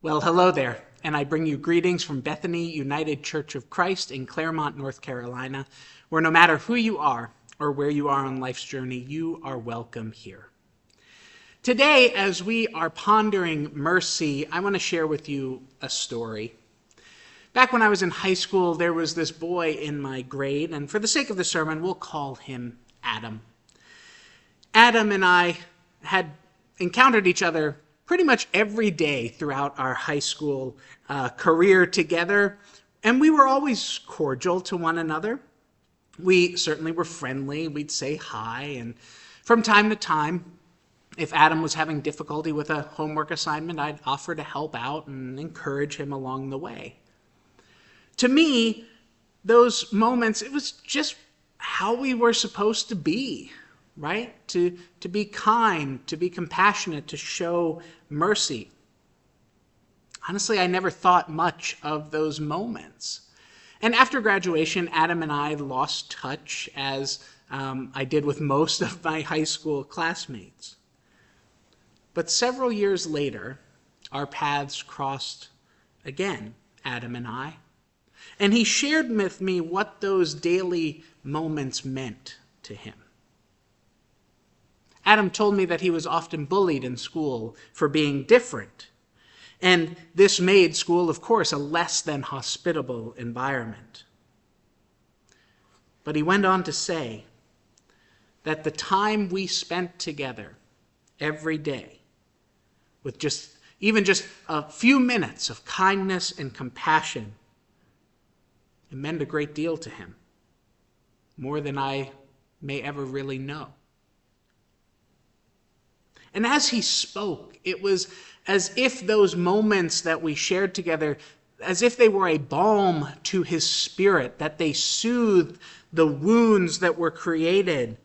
Well, hello there, and I bring you greetings from Bethany United Church of Christ in Claremont, North Carolina, where no matter who you are or where you are on life's journey, you are welcome here. Today, as we are pondering mercy, I want to share with you a story. Back when I was in high school, there was this boy in my grade, and for the sake of the sermon, we'll call him Adam. Adam and I had encountered each other pretty much every day throughout our high school career together, and we were always cordial to one another. We certainly were friendly. We'd say hi, and from time to time, if Adam was having difficulty with a homework assignment, I'd offer to help out and encourage him along the way. To me, those moments, it was just how we were supposed to be. Right? To be kind, to be compassionate, to show mercy. Honestly, I never thought much of those moments. And after graduation, Adam and I lost touch, as I did with most of my high school classmates. But several years later, our paths crossed again, Adam and I. And he shared with me what those daily moments meant to him. Adam told me that he was often bullied in school for being different. And this made school, of course, a less than hospitable environment. But he went on to say that the time we spent together every day, with even just a few minutes of kindness and compassion, it meant a great deal to him, more than I may ever really know. And as he spoke, it was as if those moments that we shared together, as if they were a balm to his spirit, that they soothed the wounds that were created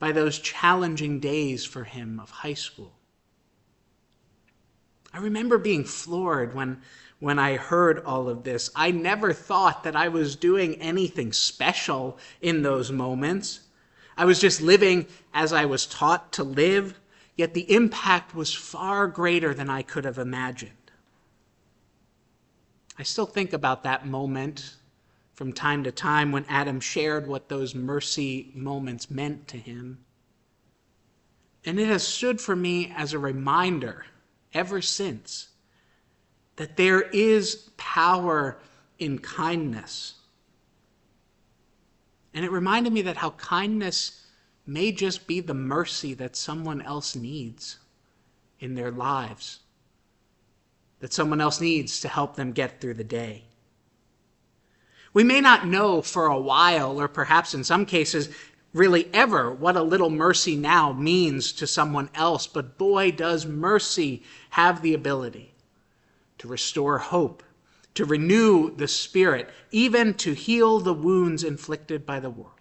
by those challenging days for him of high school. I remember being floored when I heard all of this. I never thought that I was doing anything special in those moments. I was just living as I was taught to live. Yet the impact was far greater than I could have imagined. I still think about that moment from time to time when Adam shared what those mercy moments meant to him. And it has stood for me as a reminder ever since that there is power in kindness. And it reminded me that how kindness may just be the mercy that someone else needs in their lives, that someone else needs to help them get through the day. We may not know for a while, or perhaps in some cases, really ever, what a little mercy now means to someone else, but boy, does mercy have the ability to restore hope, to renew the spirit, even to heal the wounds inflicted by the world.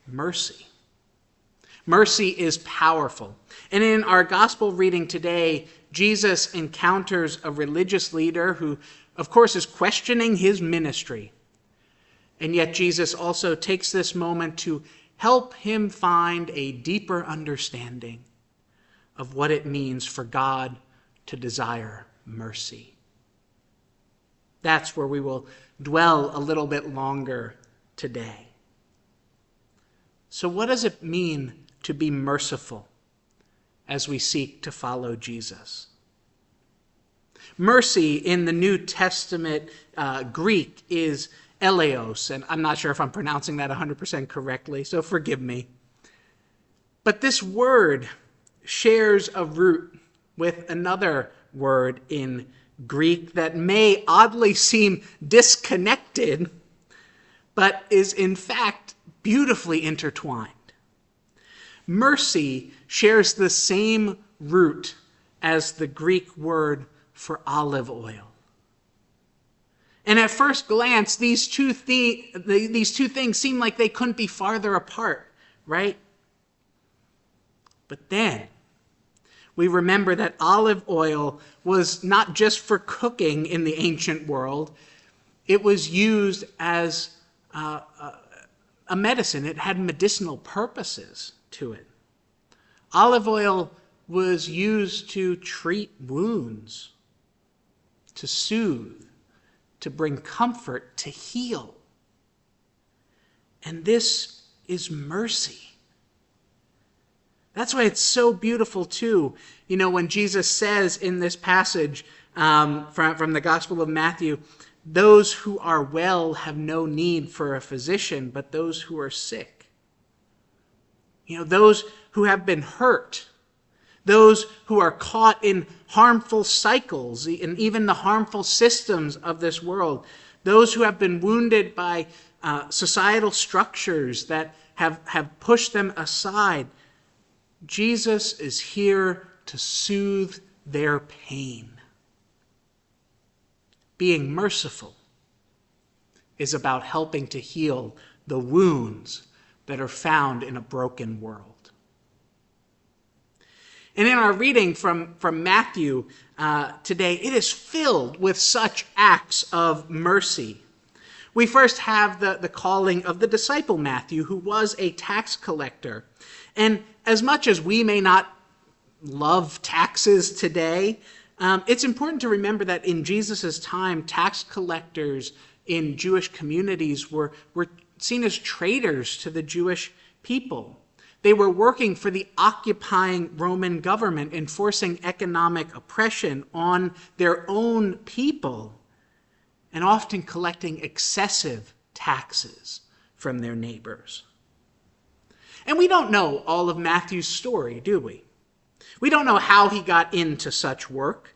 Mercy. Mercy is powerful. And in our gospel reading today, Jesus encounters a religious leader who, of course, is questioning his ministry. And yet Jesus also takes this moment to help him find a deeper understanding of what it means for God to desire mercy. That's where we will dwell a little bit longer today. So what does it mean to be merciful as we seek to follow Jesus? Mercy in the New Testament Greek is eleos, and I'm not sure if I'm pronouncing that 100% correctly, so forgive me. But this word shares a root with another word in Greek that may oddly seem disconnected, but is in fact beautifully intertwined. Mercy shares the same root as the Greek word for olive oil. And at first glance, these two things seem like they couldn't be farther apart, right? But then we remember that olive oil was not just for cooking in the ancient world. It was used as a medicine. It had medicinal purposes to it. Olive oil was used to treat wounds, to soothe, to bring comfort, to heal. And this is mercy. That's why it's so beautiful too. When Jesus says in this passage from the Gospel of Matthew, those who are well have no need for a physician, but those who are sick. Those who have been hurt, those who are caught in harmful cycles and even the harmful systems of this world, those who have been wounded by societal structures that have pushed them aside. Jesus is here to soothe their pain. Being merciful is about helping to heal the wounds that are found in a broken world. And in our reading from Matthew today, it is filled with such acts of mercy. We first have the calling of the disciple Matthew, who was a tax collector. And as much as we may not love taxes today, it's important to remember that in Jesus' time, tax collectors in Jewish communities were seen as traitors to the Jewish people. They were working for the occupying Roman government, enforcing economic oppression on their own people, and often collecting excessive taxes from their neighbors. And we don't know all of Matthew's story, do we? We don't know how he got into such work.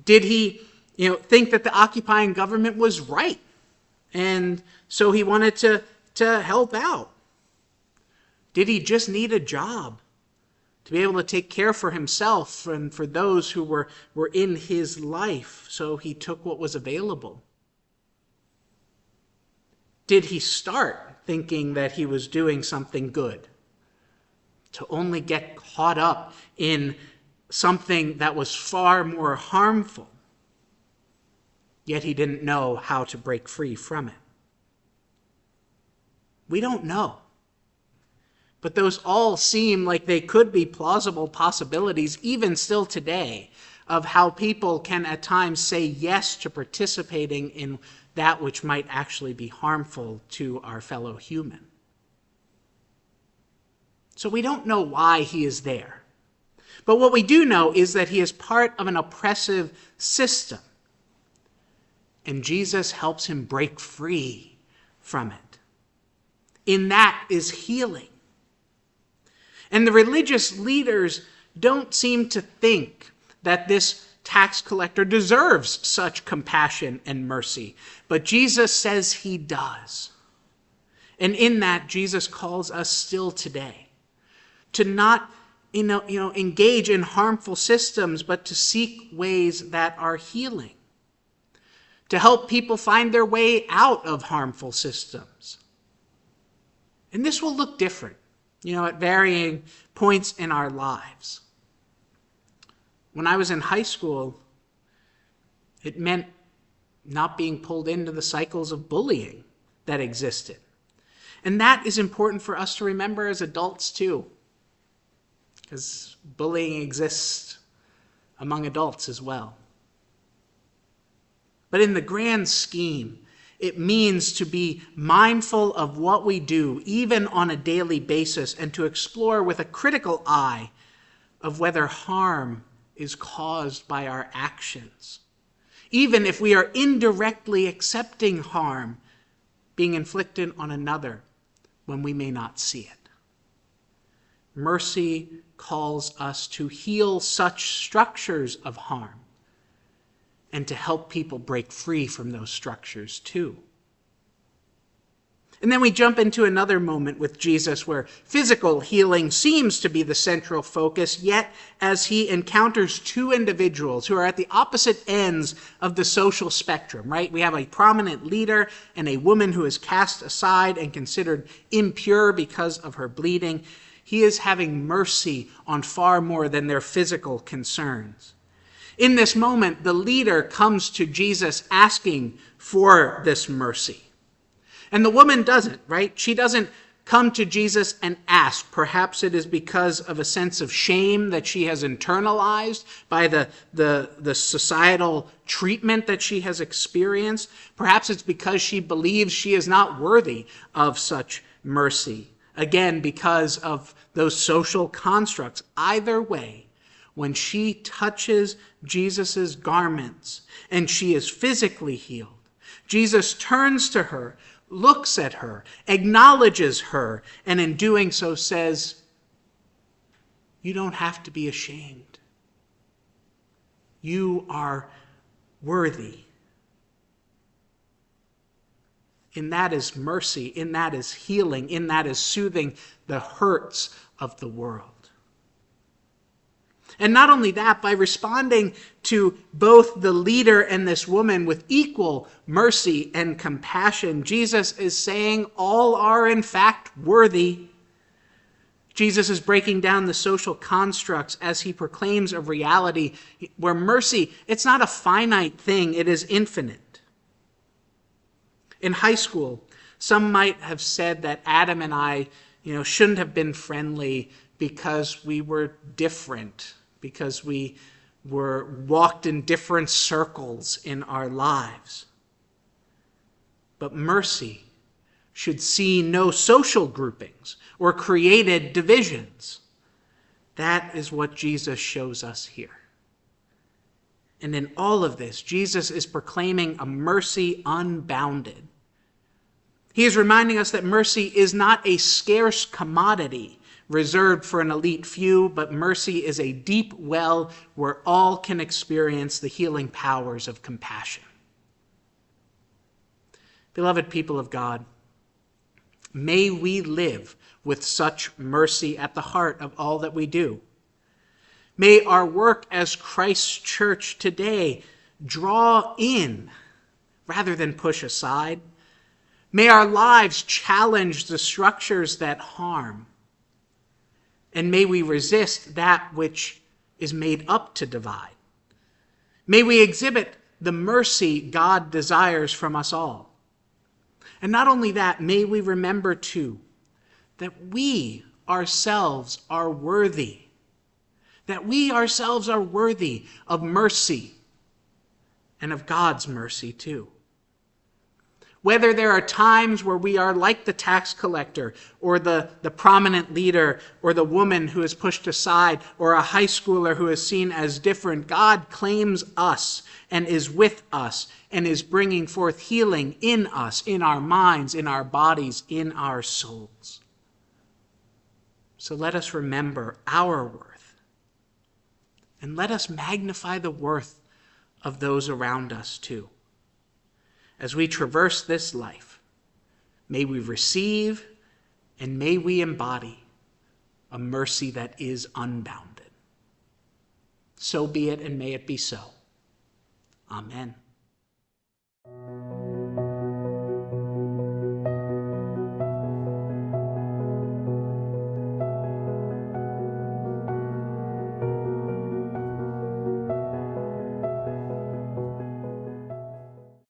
Did he, think that the occupying government was right, and so he wanted to help out? Did he just need a job to be able to take care for himself and for those who were in his life, so he took what was available? Did he start thinking that he was doing something good, to only get caught up in something that was far more harmful, yet he didn't know how to break free from it? We don't know. But those all seem like they could be plausible possibilities, even still today, of how people can at times say yes to participating in that which might actually be harmful to our fellow human. So we don't know why he is there. But what we do know is that he is part of an oppressive system. And Jesus helps him break free from it. In that is healing. And the religious leaders don't seem to think that this tax collector deserves such compassion and mercy. But Jesus says he does. And in that, Jesus calls us still today to not engage in harmful systems, but to seek ways that are healing, to help people find their way out of harmful systems. And this will look different, at varying points in our lives. When I was in high school, it meant not being pulled into the cycles of bullying that existed. And that is important for us to remember as adults too, because bullying exists among adults as well. But in the grand scheme, it means to be mindful of what we do, even on a daily basis, and to explore with a critical eye of whether harm is caused by our actions, even if we are indirectly accepting harm being inflicted on another when we may not see it. Mercy calls us to heal such structures of harm and to help people break free from those structures too. And then we jump into another moment with Jesus where physical healing seems to be the central focus, yet as he encounters two individuals who are at the opposite ends of the social spectrum, right? We have a prominent leader and a woman who is cast aside and considered impure because of her bleeding. He is having mercy on far more than their physical concerns. In this moment, the leader comes to Jesus asking for this mercy. And the woman doesn't, right? She doesn't come to Jesus and ask. Perhaps it is because of a sense of shame that she has internalized by the societal treatment that she has experienced. Perhaps it's because she believes she is not worthy of such mercy. Again, because of those social constructs. Either way, when she touches Jesus' garments and she is physically healed, Jesus turns to her, looks at her, acknowledges her, and in doing so says, "You don't have to be ashamed. You are worthy." In that is mercy, in that is healing, in that is soothing the hurts of the world. And not only that, by responding to both the leader and this woman with equal mercy and compassion, Jesus is saying all are in fact worthy. Jesus is breaking down the social constructs as he proclaims a reality where mercy, it's not a finite thing, it is infinite. In high school, some might have said that Adam and I, shouldn't have been friendly because we were different, because we walked in different circles in our lives. But mercy should see no social groupings or created divisions. That is what Jesus shows us here. And in all of this, Jesus is proclaiming a mercy unbounded. He is reminding us that mercy is not a scarce commodity reserved for an elite few, but mercy is a deep well where all can experience the healing powers of compassion. Beloved people of God, may we live with such mercy at the heart of all that we do. May our work as Christ's church today draw in rather than push aside. May our lives challenge the structures that harm. And may we resist that which is made up to divide. May we exhibit the mercy God desires from us all. And not only that, may we remember too that we ourselves are worthy. That we ourselves are worthy of mercy and of God's mercy too. Whether there are times where we are like the tax collector or the prominent leader or the woman who is pushed aside or a high schooler who is seen as different, God claims us and is with us and is bringing forth healing in us, in our minds, in our bodies, in our souls. So let us remember our worth and let us magnify the worth of those around us too. As we traverse this life, may we receive and may we embody a mercy that is unbounded. So be it and may it be so. Amen.